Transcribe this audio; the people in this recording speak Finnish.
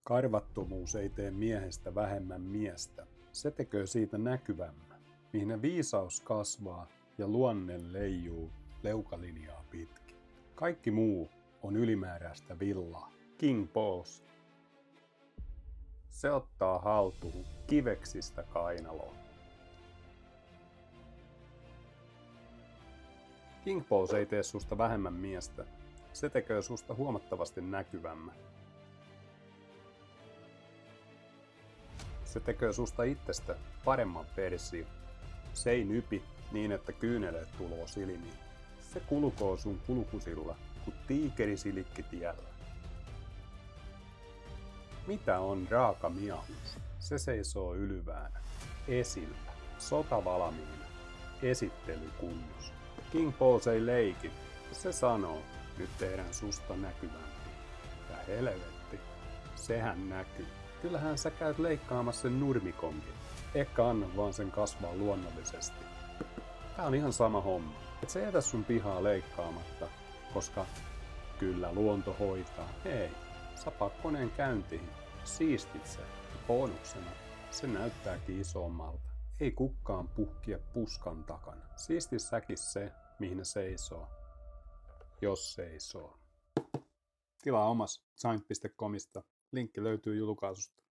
Karvattomuus ei tee miehestä vähemmän miestä. Se tekee siitä näkyvämmän, mihin viisaus kasvaa ja luonne leijuu leukalinjaa pitkin. Kaikki muu on ylimääräistä villaa. King Pose. Se ottaa haltuun kiveksistä kainaloon. King Pose ei tee susta vähemmän miestä. Se tekee susta huomattavasti näkyvämmän. Se tekee susta itsestä paremman version. Se ei nypi niin, että kyyneleet tuloo silmiin. Se kulkoo sun kulkusilla kuin tiikeri silikkitiellä. Mitä on raaka miahuus? Se seisoo ylväänä, esillä, sotavalmiina, esittelykunnossa. King Pose ei leiki. Se sanoo, nyt tehdään susta näkyvämpi. Ja helvetti, sehän näkyy. Kyllähän sä käyt leikkaamassa sen nurmikonkin. Ehkä anna vaan sen kasvaa luonnollisesti. Tää on ihan sama homma. Et sä jätä sun pihaa leikkaamatta, koska kyllä luonto hoitaa. Hei, sä paat koneen käyntiin. Siistit se. Bonuksena se näyttääkin isommalta. Ei kukkaan puhkia puskan takana. Siisti säkin se, mihin ne seisoo. Jos seisoo. Tilaa omas Giant.comista. Linkki löytyy julkaisusta.